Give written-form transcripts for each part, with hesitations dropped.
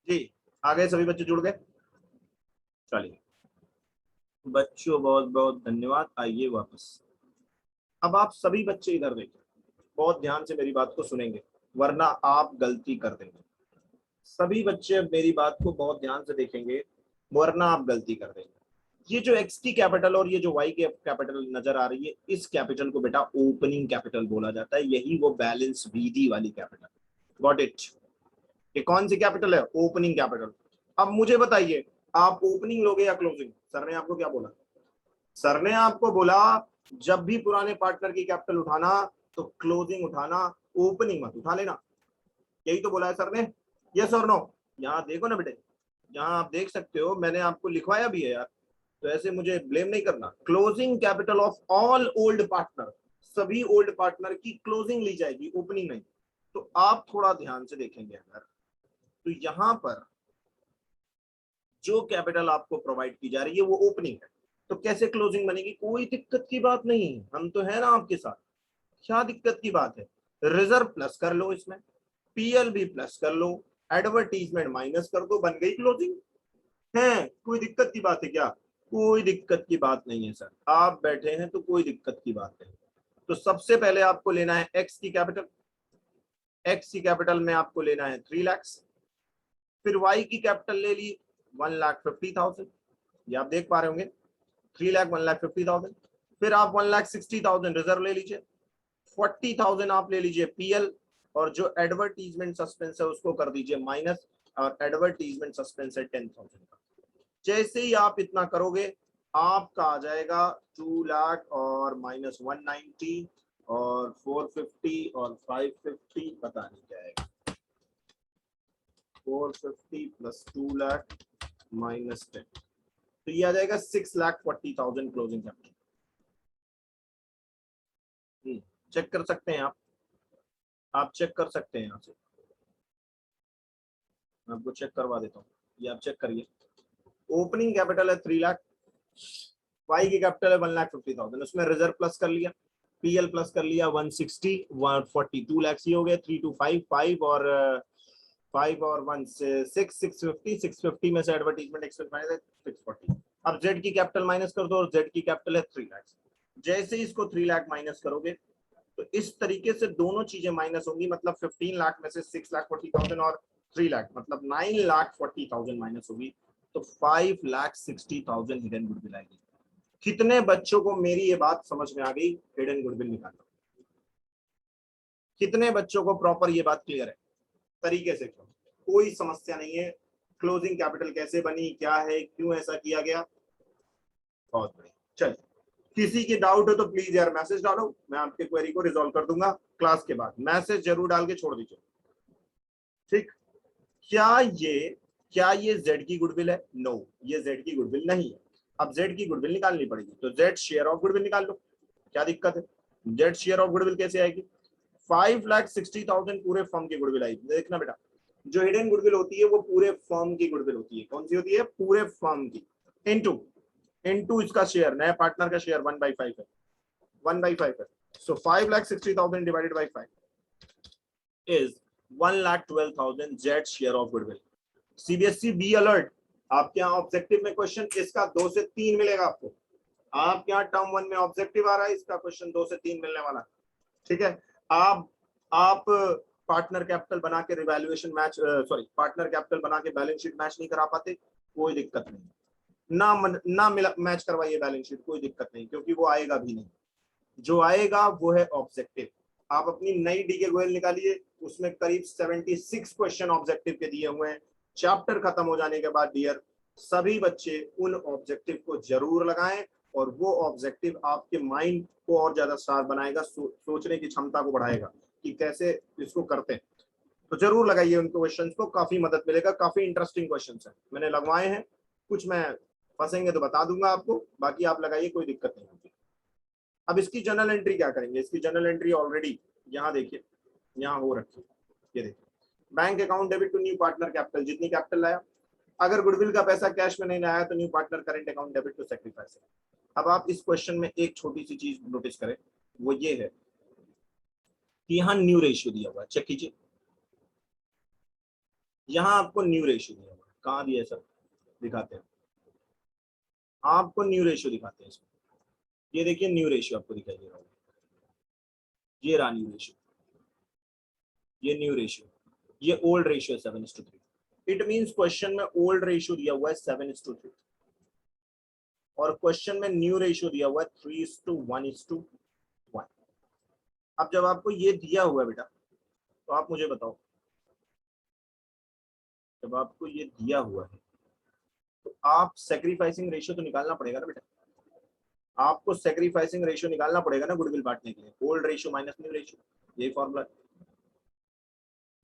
जी आ गए सभी बच्चे, जुड़ गए। चलिए बच्चों, बहुत बहुत धन्यवाद। आइए वापस। अब आप सभी बच्चे इधर देखिए, बहुत ध्यान से मेरी बात को सुनेंगे, वरना आप गलती कर देंगे। सभी बच्चे अब मेरी बात को बहुत ध्यान से देखेंगे, वरना आप गलती कर देंगे। ये जो एक्स की कैपिटल और ये जो वाई की कैपिटल नजर आ रही है, इस कैपिटल को बेटा ओपनिंग कैपिटल बोला जाता है। यही वो बैलेंस वीडी वाली कैपिटल। Got it? ये कौन सी कैपिटल है? Opening capital. अब मुझे बताइए, आप ओपनिंग लोगे या क्लोजिंग? सर ने आपको क्या बोला? सर ने आपको बोला जब भी पुराने पार्टनर की कैपिटल उठाना तो क्लोजिंग उठाना, ओपनिंग मत उठा लेना। यही तो बोला है सर ने। यस और नो? यहाँ देखो ना बेटे, यहाँ आप देख सकते हो, मैंने आपको लिखवाया भी है यार, तो ऐसे मुझे ब्लेम नहीं करना। Closing capital of all old partner, सभी ओल्ड पार्टनर की क्लोजिंग ली जाएगी, ओपनिंग नहीं। तो आप थोड़ा ध्यान से देखेंगे अगर, तो यहां पर जो कैपिटल आपको प्रोवाइड की जा रही है वो ओपनिंग है, तो कैसे क्लोजिंग बनेगी? कोई दिक्कत की बात नहीं, हम तो है ना आपके साथ। क्या दिक्कत की बात है? रिजर्व प्लस कर लो, इसमें पीएल भी प्लस कर लो, एडवर्टीजमेंट माइनस कर दो, बन गई क्लोजिंग। है कोई दिक्कत की बात है क्या? कोई दिक्कत की बात नहीं है सर, आप बैठे हैं तो कोई दिक्कत की बात नहीं। तो सबसे पहले आपको लेना है एक्स की कैपिटल। एक्स की कैपिटल में आपको लेना है 3 लाख। फिर वाई की कैपिटल ले ली 1,50,000, ये आप देख पा रहे होंगे, 3 लाख 1,50,000। फिर आप 1,60,000 रिजर्व ले लीजिए, 40,000 आप ले लीजिए पीएल, और जो एडवर्टीजमेंट सस्पेंस है उसको कर दीजिए माइनस, और एडवर्टीजमेंट सस्पेंस है 10,000 का। जैसे ही आप इतना करोगे, आपका आ जाएगा 2 लाख और -190 और 450 और 550, पता नहीं क्या आएगा, 450 प्लस 2 लाख -10, तो ये आ जाएगा 6,40,000 क्लोजिंग कैपिटल। चेक कर सकते हैं आप चेक कर सकते हैं यहाँ से, मैं आपको चेक करवा देता हूँ, ये आप चेक करिए। ओपनिंग कैपिटल है 3 लाख, वाई की कैपिटल है 1,50,000, उसमें रिजर्व प्लस कर लिया, पीएल प्लस कर लिया 160 140, 2 लाख ये हो गया, 325 5 और 5 और 1 6 650 में से एडवर्टीजमेंट एक्सपेंस 640। अब जेड की कैपिटल माइनस कर दो, और जेड की कैपिटल है 3 लाख। जैसे इसको 3 लाख माइनस करोगे, तो इस तरीके से दोनों चीजें माइनस होंगी, मतलब 15 लाख में से 6,40,000 और 3 लाख, मतलब 9,40,000 माइनस होगी, तो 5,60,000 हिडन गुडविल आएगी। कितने बच्चों को मेरी ये बात समझ में आ गई? हिडन गुडविल निकालना। कितने बच्चों को प्रॉपर ये बात क्लियर है तरीके से? कोई समस्या नहीं है। क्लोजिंग कैपिटल कैसे बनी, क्या है, क्यों ऐसा किया गया, बहुत बढ़िया। चलिए, किसी की डाउट हो तो प्लीज यार मैसेज डालो, मैं आपके क्वेरी को रिजॉल्व कर दूंगा क्लास के बाद। मैसेज जरूर डाल के छोड़ दीजिए, ठीक? क्या ये जेड की गुडविल है? नो, ये जेड की गुडविल नहीं है। अब जेड की गुडविल निकालनी पड़ेगी, तो जेड शेयर ऑफ गुडविल निकाल लो, क्या दिक्कत है? जेड शेयर ऑफ गुडविल कैसे आएगी? 5,60,000 पूरे फर्म की गुडविल आएगी। देखना बेटा, जो हिडन गुडविल होती है वो पूरे फर्म की गुडविल होती है। कौन सी होती है? पूरे फर्म की। इनटू इसका शेयर, नया पार्टनर का शेयर 1/5 है, 1/5 है। सो 5,60,000 divided by 5 is 1,12,000 Z share of goodwill. CBSE be alert, आपके यहाँ ऑब्जेक्टिव में क्वेश्चन इसका 2 से 3 मिलेगा आपको। आपके यहाँ टर्म 1 में ऑब्जेक्टिव आ रहा है, इसका क्वेश्चन 2 से 3 मिलने वाला, ठीक है? आप पार्टनर कैपिटल बना के revaluation match, sorry, partner capital बना के बैलेंस शीट मैच नहीं करा पाते, कोई दिक्कत नहीं, ना मिला मैच करवाइए बैलेंस शीट, कोई दिक्कत नहीं, क्योंकि वो आएगा भी नहीं। जो आएगा वो है ऑब्जेक्टिव। आप अपनी नई डीके गोयल निकालिए, उसमें करीब 76 क्वेश्चन ऑब्जेक्टिव के दिए हुए हैं। चैप्टर खत्म हो जाने के बाद डियर सभी बच्चे उन ऑब्जेक्टिव को जरूर लगाएं, और वो ऑब्जेक्टिव आपके माइंड को और ज्यादा शार्प बनाएगा, सोचने की क्षमता को बढ़ाएगा कि कैसे इसको करते हैं। तो जरूर लगाइए उन क्वेश्चंस को, काफी मदद मिलेगा। काफी इंटरेस्टिंग क्वेश्चंस हैं, मैंने लगवाए हैं, कुछ मैं फंसेंगे तो बता दूंगा आपको, बाकी आप लगाइए, कोई दिक्कत नहीं होगी। अब इसकी जर्नल एंट्री क्या करेंगे? इसकी जर्नल एंट्री ऑलरेडी यहाँ देखिए, यहाँ हो रखी है, ये देखिए, bank account debit to new partner capital, जितनी कैपिटल लाया। अगर गुडविल का पैसा कैश में नहीं आया तो new partner current account debit to sacrifice. अब आप इस क्वेश्चन में एक छोटी सी चीज नोटिस करें, वो ये है कि यहाँ न्यू रेशियो दिया हुआ है, चेक कीजिए। यहाँ आपको न्यू रेशियो दिया हुआ है, कहाँ दिया है सर, दिखाते हैं आपको, न्यू रेशियो दिखाते हैं इसमें। ये देखिए न्यू रेशियो आपको दिखाई दे रहा होगा, ये रहा न्यू रेशियो, ये न्यू रेशियो, ये ओल्ड रेशियो है 7:3। इट मींस क्वेश्चन में ओल्ड रेशियो दिया हुआ है 7:3 और क्वेश्चन में न्यू रेशियो दिया हुआ है 3:1:1। अब जब आपको ये दिया हुआ है बेटा, तो आप मुझे बताओ, जब आपको ये दिया हुआ है तो आप सेक्रीफाइसिंग रेशियो तो निकालना पड़ेगा ना बेटा, आपको सेक्रीफाइसिंग रेशियो निकालना पड़ेगा ना गुडविल बांटने के लिए, old ratio minus new ratio, यही फॉर्मूला।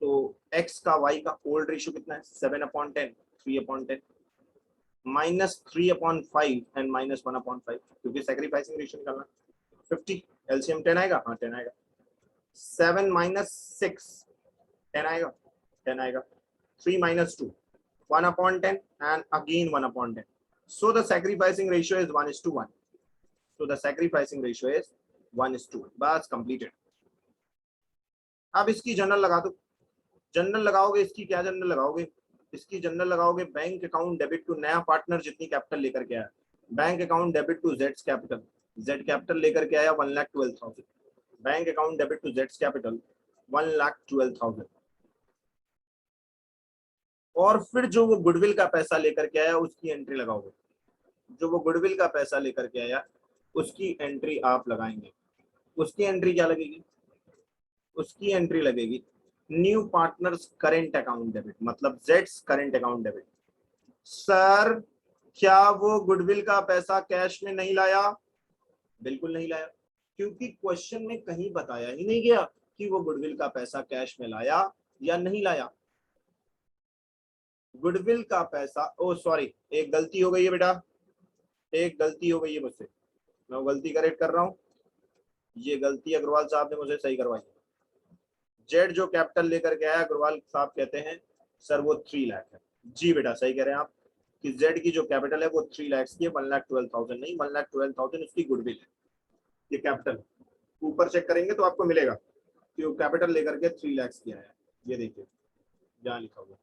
तो x का y का ओल्ड रेशियो कितना है, 7/10, 3/10, -3/5 एंड -1/5, क्योंकि सेक्रीफाइसिंग रेशियो निकालना 50, एलसीएम 10 आएगा, हाँ 10 आएगा, 7 - 6 10 आएगा, 10 आएगा, 3 - 2 1/10 and again 1/10, so the sacrificing ratio is 1:1, so the sacrificing ratio is 1:1, बस completed। अब इसकी जनरल लगा दो, जनरल लगाओगे, इसकी क्या जनरल लगाओगे, इसकी जनरल लगाओगे बैंक अकाउंट डेबिट टू नया पार्टनर जितनी कैपिटल लेकर के आया, बैंक अकाउंट डेबिट टू जेड्स कैपिटल, जेड कैपिटल लेकर के आया 1,12,000, बैंक अकाउंट डेबिट टू जेड्स कैपिटल 1,12,000, और फिर जो वो गुडविल का पैसा लेकर के आया उसकी एंट्री लगाओगे, जो वो गुडविल का पैसा लेकर के आया उसकी एंट्री आप लगाएंगे, उसकी एंट्री क्या लगेगी, उसकी एंट्री लगेगी new partners current account debit, मतलब जेड्स करेंट अकाउंट डेबिट। सर क्या वो गुडविल का पैसा कैश में नहीं लाया, बिल्कुल नहीं लाया, क्योंकि क्वेश्चन में कहीं बताया ही नहीं गया कि वो गुडविल का पैसा कैश में लाया या नहीं लाया। गुडविल का पैसा, ओ सॉरी एक गलती हो गई है बेटा, एक गलती हो गई है मुझसे, मैं गलती करेक्ट कर रहा हूं, ये गलती अग्रवाल साहब ने मुझे सही करवाई। जेड जो कैपिटल लेकर के आया, अग्रवाल साहब कहते हैं सर वो 3 लाख है, जी बेटा सही कह रहे हैं आप कि जेड की जो कैपिटल है वो 3 लाख की है, 1,12,000 नहीं, 1,12,000 उसकी गुडविल है, ये कैपिटल ऊपर चेक करेंगे तो आपको मिलेगा कि वो कैपिटल लेकर के 3 लाख की आया है, ये देखिए जहाँ लिखा हुआ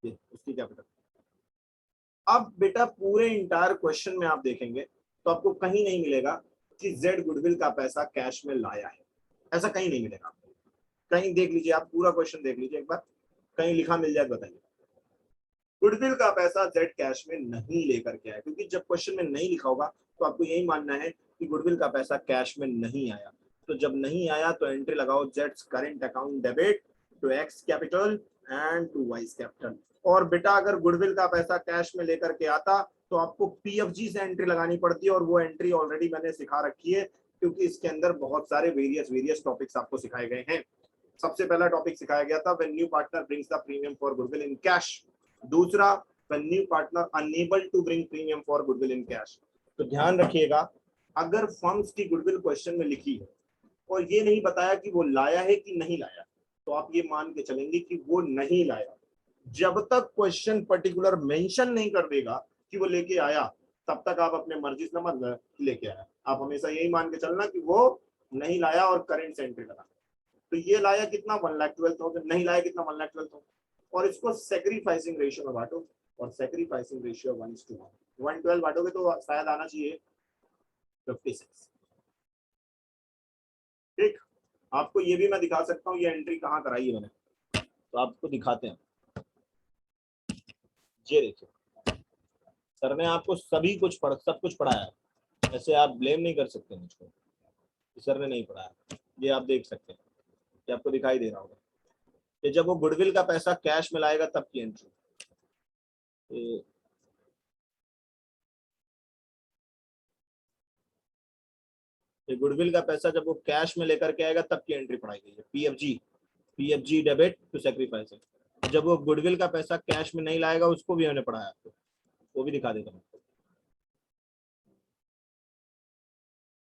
ये उसकी कैपिटल। अब बेटा पूरे इंटायर क्वेश्चन में आप देखेंगे तो आपको कहीं नहीं मिलेगा कि जेड गुडविल का पैसा कैश में लाया है, ऐसा कहीं नहीं मिलेगा, कहीं देख लीजिए आप पूरा क्वेश्चन देख लीजिए एक बार, कहीं लिखा मिल जाए बताइए, गुडविल का पैसा जेड कैश में नहीं लेकर के आया, क्योंकि जब क्वेश्चन में नहीं लिखा होगा तो आपको यही मानना है कि गुडविल का पैसा कैश में नहीं आया, तो जब नहीं आया तो एंट्री लगाओ जेड्स current account debit to X capital and to Y's capital. और बेटा अगर गुडविल का पैसा कैश में लेकर के आता तो आपको पीएफजी से एंट्री लगानी पड़ती है, और वो एंट्री ऑलरेडी मैंने सिखा रखी है, क्योंकि इसके अंदर बहुत सारे वेरियस टॉपिक्स आपको सिखाए गए हैं। सबसे पहला टॉपिक सिखाया गया था when new partner brings the premium for goodwill in cash, दूसरा when new partner unable to bring premium for goodwill in cash. तो ध्यान रखिएगा अगर फर्म्स की गुडविल क्वेश्चन में लिखी है और ये नहीं बताया कि वो लाया है कि नहीं लाया, तो आप ये मान के चलेंगे कि वो नहीं लाया, जब तक क्वेश्चन पर्टिकुलर मेंशन नहीं कर देगा कि वो लेके आया तब तक आप अपने मर्जी से मत लेके आया, आप हमेशा यही मान के चलना कि वो नहीं लाया और करेंट से एंट्री लगा। तो ये लाया कितना 1,12,000, नहीं लाया कितना 1,12,000, और इसको सेक्रीफाइसिंग रेशियो में बांटो, और सेक्रीफाइसिंग रेशियो 1:1, 112 बांटोगे तो शायद आना चाहिए 56। ठीक, आपको ये भी मैं दिखा सकता हूँ ये एंट्री कहाँ कराई है मैंने, तो आपको दिखाते हैं, ये देखिए सर ने आपको सभी कुछ सब कुछ पढ़ाया है, ऐसे आप ब्लेम नहीं कर सकते मुझको सर ने नहीं पढ़ाया, ये आप देख सकते हैं कि आपको दिखाई दे रहा होगा कि जब वो गुडविल का पैसा कैश में लाएगा तब की एंट्री, ये गुडविल का पैसा जब वो कैश में लेकर के आएगा तब की एंट्री पढ़ाई गई है, पीएफजी डेबिट टू सेक्रीफाइस। जब वो गुडविल का पैसा कैश में नहीं लाएगा उसको भी मैंने पढ़ाया आपको, वो भी दिखा देता हूँ।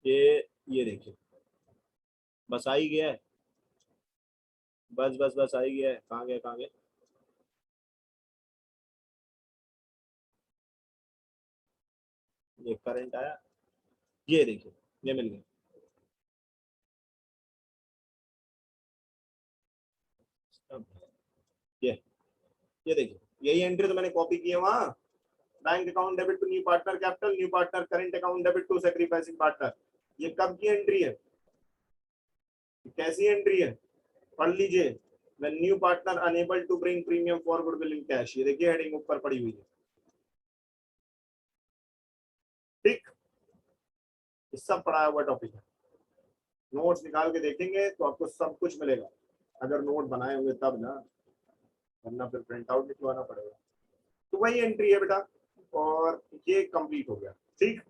ये देखिए बस आ ही गया है, बस बस बस आ ही गया है, कहाँ गया कहाँ गया, ये करंट आया, ये देखिए ये मिल गया, अब ये ये देखिए यही एंट्री तो मैंने कॉपी की है वहां, bank account debit to new partner capital, new partner current account debit to sacrificing partner. ये कब की एंट्री है, कैसी एंट्री है, पढ़ लीजिए। when new partner unable to bring premium for goodwill in cash, ये देखिए हेडिंग ऊपर पड़ी हुई है, ठीक। ये सब पढ़ाया हुआ टॉपिक है, नोट्स निकाल के देखेंगे तो आपको सब कुछ मिलेगा, अगर नोट बनाए होंगे तब ना, वरना फिर प्रिंट आउट निकलवाना पड़ेगा। तो वही एंट्री है बेटा, और ये कंप्लीट हो गया, ठीक।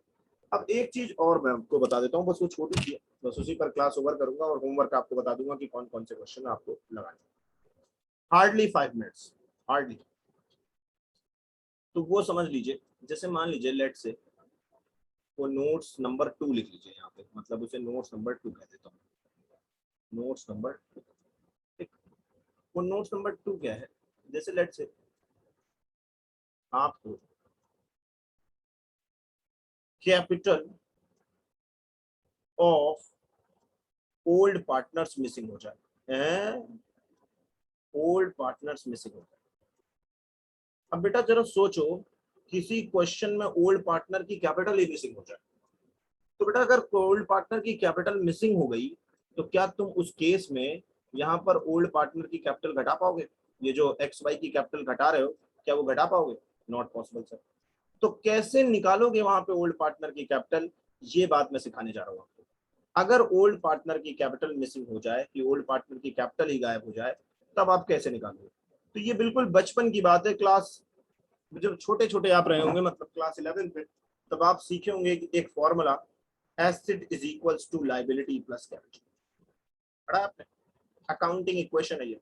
अब एक चीज और मैं आपको बता देता हूँ, बस वो छोटी सी है, बस उसी पर क्लास ओवर करूंगा और होमवर्क आपको बता दूंगा कि कौन कौन से क्वेश्चन आपको लगाने, हार्डली 5 मिनट्स, हार्डली। तो वो समझ लीजिए, जैसे मान लीजिए लेट से वो नोट्स नंबर 2 लिख लीजिए यहाँ पे, मतलब उसे नोट्स नंबर 2 कह देता हूँ, नोट्स नंबर 2, ठीक। वो नोट्स नंबर 2 क्या है, जैसे लेट से आपको capital of old partners missing हो जाए, ओल्ड पार्टनर्स मिसिंग हो जाए। अब बेटा जरा सोचो, किसी क्वेश्चन में ओल्ड पार्टनर की कैपिटल ही मिसिंग हो जाए, तो बेटा अगर ओल्ड पार्टनर की कैपिटल मिसिंग हो गई तो क्या तुम उस केस में यहाँ पर ओल्ड पार्टनर की कैपिटल घटा पाओगे, ये जो एक्स वाई की कैपिटल घटा रहे हो क्या वो घटा पाओगे, नॉट पॉसिबल सर। तो कैसे निकालोगे वहां पे ओल्ड पार्टनर की कैपिटल, ये बात मैं सिखाने जा रहा हूँ आपको। अगर ओल्ड पार्टनर की कैपिटल मिसिंग हो जाए कि ओल्ड पार्टनर की कैपिटल ही गायब हो जाए, तब आप कैसे निकालोगे। तो ये बिल्कुल बचपन की बात है, क्लास जब छोटे छोटे आप रहे होंगे, मतलब क्लास 11 पे, तब आप सीखे होंगे कि एक formula asset is equals to liability plus capital, पढ़ा आपने, अकाउंटिंग इक्वेशन है ये,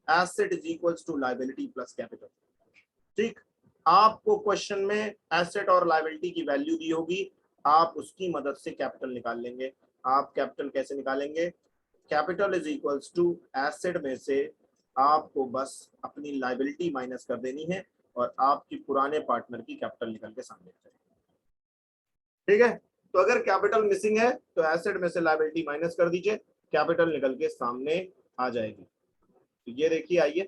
asset is equals to liability plus capital, ठीक। आपको क्वेश्चन में एसेट और लायबिलिटी की वैल्यू दी होगी, आप उसकी मदद से कैपिटल निकाल लेंगे। आप कैपिटल कैसे निकालेंगे, capital is equals to asset में से आपको बस अपनी लायबिलिटी माइनस कर देनी है और आपकी पुराने पार्टनर की कैपिटल निकल के सामने आ जाएगी, ठीक है। तो अगर कैपिटल मिसिंग है तो एसेट में से लायबिलिटी माइनस कर दीजिए, कैपिटल निकल के सामने आ जाएगी। तो ये देखिए, आइए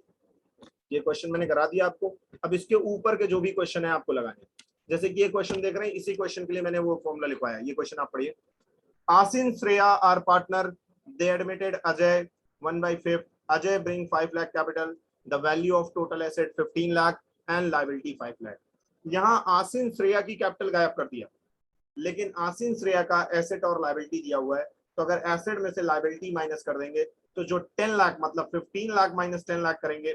ये क्वेश्चन मैंने करा दिया आपको। अब इसके ऊपर के जो भी क्वेश्चन है आपको लगाने, जैसे कि ये क्वेश्चन देख रहे हैं, इसी क्वेश्चन के लिए मैंने वो फॉर्मूला लिखवाया, ये क्वेश्चन आप पढ़िए। Asin Shreya are partner, they admitted Ajay 1/5, Ajay bring 5 lakh capital, the value of total asset 15 lakh and liability 5 lakh. यहाँ आसिन श्रेया की कैपिटल गायब कर दिया, लेकिन आसिन श्रेया का एसेट और लायबिलिटी दिया हुआ है, तो अगर एसेट में से लायबिलिटी माइनस कर देंगे तो जो 10 लाख, मतलब 15 लाख माइनस 10 लाख करेंगे,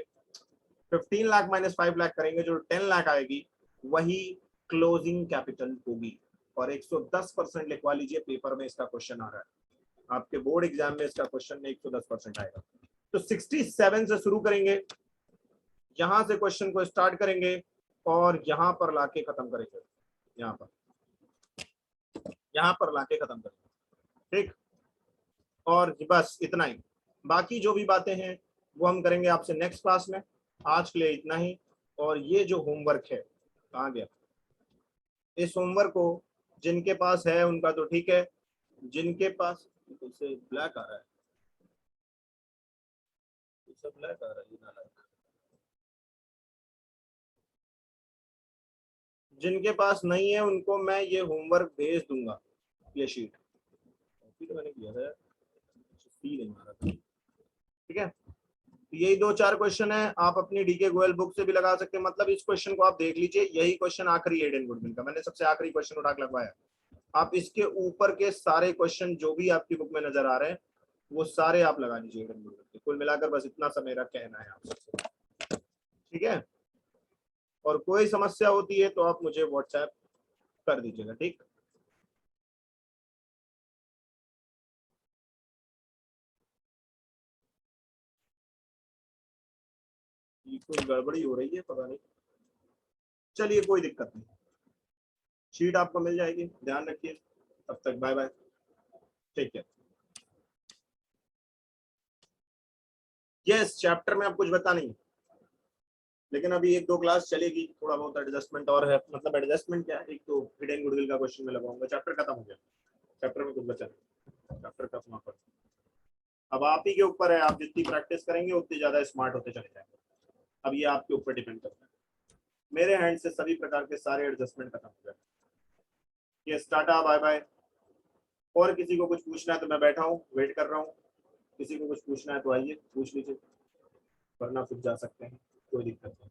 15 लाख माइनस 5 लाख करेंगे, जो 10 लाख आएगी वही क्लोजिंग कैपिटल होगी। और 110% लिखवा लीजिए, पेपर में इसका क्वेश्चन आ रहा है, आपके बोर्ड एग्जाम में इसका क्वेश्चन में 110% आएगा। तो 67 से शुरू करेंगे, यहां से क्वेश्चन को स्टार्ट करेंगे और यहां पर लाके खत्म करेंगे, यहां पर लाके खत्म करेंगे, ठीक। और बस इतना ही, बाकी जो भी बातें हैं वो हम करेंगे आपसे नेक्स्ट क्लास में। आज के लिए इतना ही। और ये जो होमवर्क है, कहाँ गया, इस होमवर्क को जिनके पास है उनका तो ठीक है, जिनके पास, इसे ब्लैक आ रहा है, इसे ब्लैक आ रहा है, नालायक। जिनके पास नहीं है उनको मैं ये होमवर्क भेज दूंगा, ये शीट कॉपी तो मैंने किया था, सी नहीं मारा था, ठीक है। तो यही 2-4 क्वेश्चन है, आप अपनी डीके गोयल बुक से भी लगा सकते हैं, मतलब इस क्वेश्चन को आप देख लीजिए, यही क्वेश्चन आखिरी एडेन गुडविल का, मैंने सबसे आखिरी क्वेश्चन उठा के लगवाया। आप इसके ऊपर के सारे क्वेश्चन जो भी आपकी बुक में नजर आ रहे हैं वो सारे आप लगा लीजिए एडेन गुडविल के। कुल मिलाकर बस इतना सा मेरा कहना है आपसे, ठीक है। और कोई समस्या होती है तो आप मुझे व्हाट्सएप कर दीजिएगा, ठीक। कुछ गड़बड़ी हो रही है पता नहीं, चलिए कोई दिक्कत नहीं, शीट आपको मिल जाएगी, ध्यान रखिए, तब तक बाय बाय, ठीक है। यस, चैप्टर में अब कुछ बता नहीं, लेकिन अभी 1-2 क्लास चलेगी, थोड़ा बहुत एडजस्टमेंट और है, मतलब एडजस्टमेंट क्या है, एक तो हिडन गुडविल का क्वेश्चन में लगाऊंगा, चैप्टर खत्म हो गया, चैप्टर में कुछ बचा नहीं, चैप्टर का समापन अब आप ही के ऊपर है, आप जितनी प्रैक्टिस करेंगे उतनी ज्यादा स्मार्ट होते चले जाएंगे। अब ये आपके ऊपर डिपेंड करता है। मेरे हैंड से सभी प्रकार के सारे एडजस्टमेंट खत्म हो गए। ये टाटा बाय बाय। और किसी को कुछ पूछना है तो मैं बैठा हूँ, वेट कर रहा हूँ। किसी को कुछ पूछना है तो आइए पूछ लीजिए, वरना फिर जा सकते हैं, कोई दिक्कत नहीं।